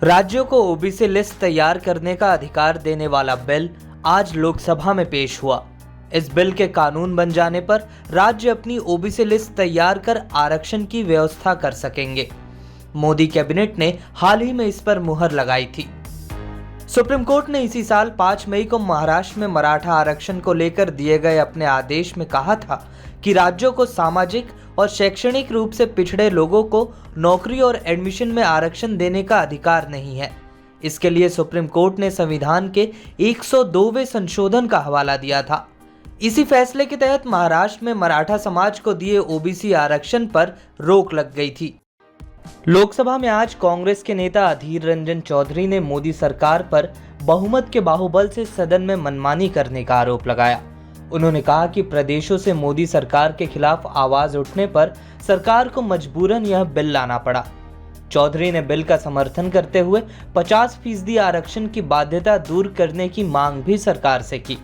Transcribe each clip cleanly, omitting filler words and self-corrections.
राज्यों को OBC list तैयार करने का अधिकार देने वाला बिल आज लोकसभा में पेश हुआ। इस बिल के कानून बन जाने पर राज्य अपनी ओबीसी लिस्ट तैयार कर आरक्षण की व्यवस्था कर सकेंगे। मोदी कैबिनेट ने हाल ही में इस पर मुहर लगाई थी। सुप्रीम कोर्ट ने इसी साल 5 मई को महाराष्ट्र में मराठा आरक्षण को लेकर दिए गए अपने आदेश में कहा था कि राज्यों को सामाजिक और शैक्षणिक रूप से पिछड़े लोगों को नौकरी और एडमिशन में आरक्षण देने का अधिकार नहीं है। इसके लिए सुप्रीम कोर्ट ने संविधान के 102वें संशोधन का हवाला दिया था। इसी फैसले के तहत महाराष्ट्र में मराठा समाज को दिए ओबीसी आरक्षण पर रोक लग गई थी। लोकसभा में आज कांग्रेस के नेता अधीर रंजन चौधरी ने मोदी सरकार पर बहुमत के बाहुबल से सदन में मनमानी करने का आरोप लगाया। उन्होंने कहा कि प्रदेशों से मोदी सरकार के खिलाफ आवाज उठने पर सरकार को मजबूरन यह बिल लाना पड़ा। चौधरी ने बिल का समर्थन करते हुए 50% आरक्षण की बाध्यता दूर करने की मांग भी सरकार से की।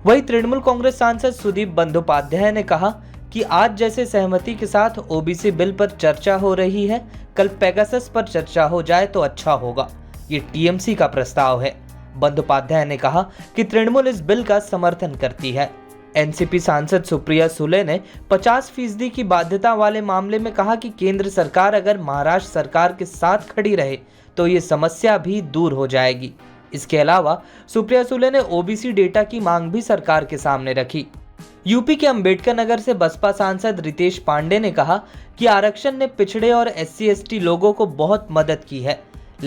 वहीं तृणमूल कांग्रेस सांसद सुदीप बंदोपाध्याय ने कहा कि आज जैसे सहमति के साथ ओबीसी बिल पर चर्चा हो रही है, कल पेगासस पर चर्चा हो जाए तो अच्छा होगा। ये टीएमसी का प्रस्ताव है। बंदोपाध्याय ने कहा कि तृणमूल इस बिल का समर्थन करती है। एनसीपी सांसद सुप्रिया सुले ने 50% की बाध्यता वाले मामले में कहा कि केंद्र सरकार अगर महाराष्ट्र सरकार के साथ खड़ी रहे तो ये समस्या भी दूर हो जाएगी। इसके अलावा सुप्रिया सुले ने ओबीसी डेटा की मांग भी सरकार के सामने रखी। यूपी के अंबेडकर नगर से बसपा सांसद रितेश पांडे ने कहा कि आरक्षण ने पिछड़े और SC/ST लोगों को बहुत मदद की है,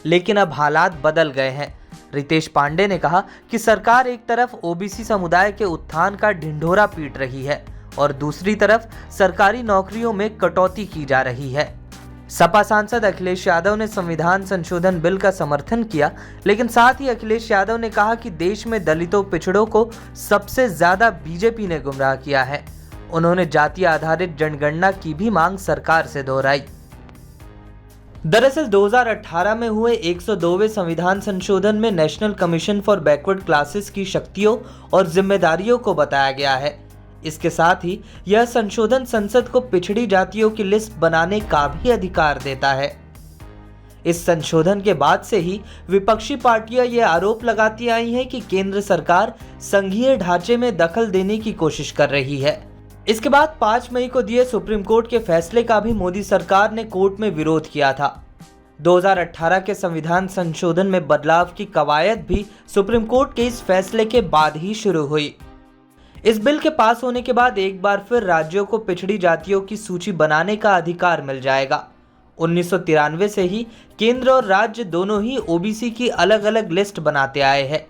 लेकिन अब हालात बदल गए हैं। रितेश पांडे ने कहा कि सरकार एक तरफ ओबीसी समुदाय के उत्थान का ढिंढोरा पीट रही है और दूसरी तरफ सरकारी नौकरियों में कटौती की जा रही है। सपा सांसद अखिलेश यादव ने संविधान संशोधन बिल का समर्थन किया, लेकिन साथ ही अखिलेश यादव ने कहा कि देश में दलितों पिछड़ों को सबसे ज्यादा बीजेपी ने गुमराह किया है। उन्होंने जाति आधारित जनगणना की भी मांग सरकार से दोहराई। दरअसल 2018 में हुए 102वें संविधान संशोधन में national commission for backward classes की शक्तियों और जिम्मेदारियों को बताया गया है। इसके साथ ही यह संशोधन संसद को पिछड़ी जातियों की लिस्ट बनाने का भी अधिकार देता है। इस संशोधन के बाद से ही विपक्षी पार्टियां ये आरोप लगाती आई हैं कि केंद्र सरकार संघीय ढांचे में दखल देने की कोशिश कर रही है। इसके बाद 5 मई को दिए सुप्रीम कोर्ट के फैसले का भी मोदी सरकार ने कोर्ट में विरोध किया था। 2018 के संविधान संशोधन में बदलाव की कवायद भी सुप्रीम कोर्ट के इस फैसले के बाद ही शुरू हुई। इस बिल के पास होने के बाद एक बार फिर राज्यों को पिछड़ी जातियों की सूची बनाने का अधिकार मिल जाएगा। 1993 से ही केंद्र और राज्य दोनों ही ओबीसी की अलग अलग लिस्ट बनाते आए हैं।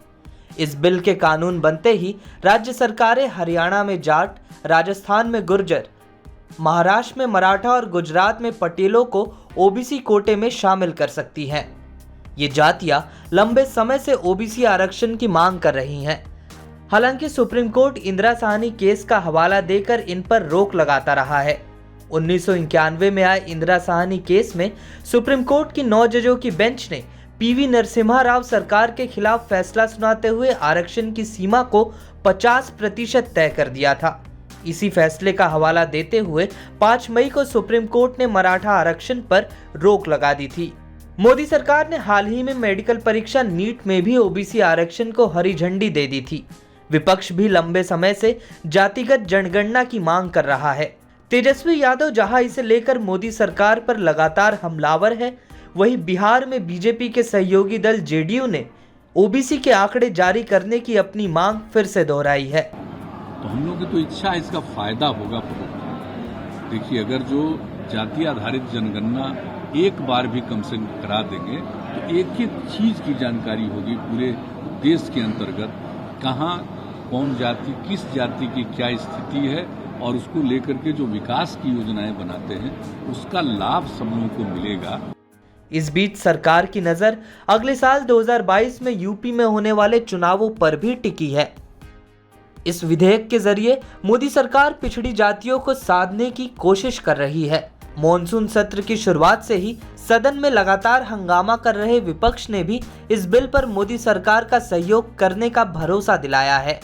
इस बिल के कानून बनते ही राज्य सरकारें हरियाणा में जाट, राजस्थान में गुर्जर, महाराष्ट्र में मराठा और गुजरात में पटेलों को ओबीसी कोटे में शामिल कर सकती हैं। ये जातियां लंबे समय से ओबीसी आरक्षण की मांग कर रही हैं। हालांकि supreme court Indira Sahni case का हवाला देकर इन पर रोक लगाता रहा है। 1991 में आए इंदिरा साहनी केस में सुप्रीम कोर्ट की 9 जजों की बेंच ने PV नरसिम्हा राव सरकार के खिलाफ फैसला सुनाते हुए आरक्षण की सीमा को 50% तय कर दिया था। इसी फैसले का हवाला देते हुए 5 मई को सुप्रीम कोर्ट ने मराठा आरक्षण पर रोक लगा दी थी। मोदी सरकार ने हाल ही में मेडिकल परीक्षा नीट में भी ओबीसी आरक्षण को हरी झंडी दे दी थी। विपक्ष भी लंबे समय से जातिगत जनगणना की मांग कर रहा है। तेजस्वी यादव जहां इसे लेकर मोदी सरकार पर लगातार हमलावर है, वहीं बिहार में बीजेपी के सहयोगी दल जेडीयू ने ओबीसी के आंकड़े जारी करने की अपनी मांग फिर से दोहराई है। तो हम लोग की तो इच्छा है इसका फायदा होगा। देखिए, अगर जो जाति आधारित जनगणना एक बार भी कम से कम करा देंगे तो एक ही चीज की जानकारी होगी पूरे देश के अंतर्गत, कहाँ कौन जाति किस जाति की क्या स्थिति है और उसको लेकर के जो विकास की योजनाएं बनाते हैं उसका लाभ सब लोगों को मिलेगा। इस बीच सरकार की नजर अगले साल 2022 में यूपी में होने वाले चुनावों पर भी टिकी है। इस विधेयक के जरिए मोदी सरकार पिछड़ी जातियों को साधने की कोशिश कर रही है। मॉनसून सत्र की शुरुआत से ही सदन में लगातार हंगामा कर रहे विपक्ष ने भी इस बिल पर मोदी सरकार का सहयोग करने का भरोसा दिलाया है।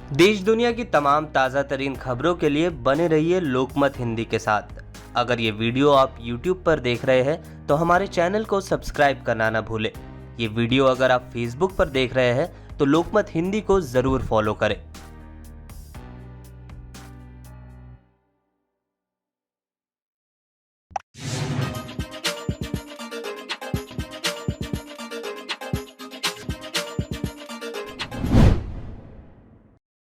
देश दुनिया की तमाम ताज़ा तरीन खबरों के लिए बने रहिए लोकमत हिंदी के साथ। अगर ये वीडियो आप YouTube पर देख रहे हैं तो हमारे चैनल को सब्सक्राइब करना ना भूलें। ये वीडियो अगर आप Facebook पर देख रहे हैं तो लोकमत हिंदी को जरूर फॉलो करें।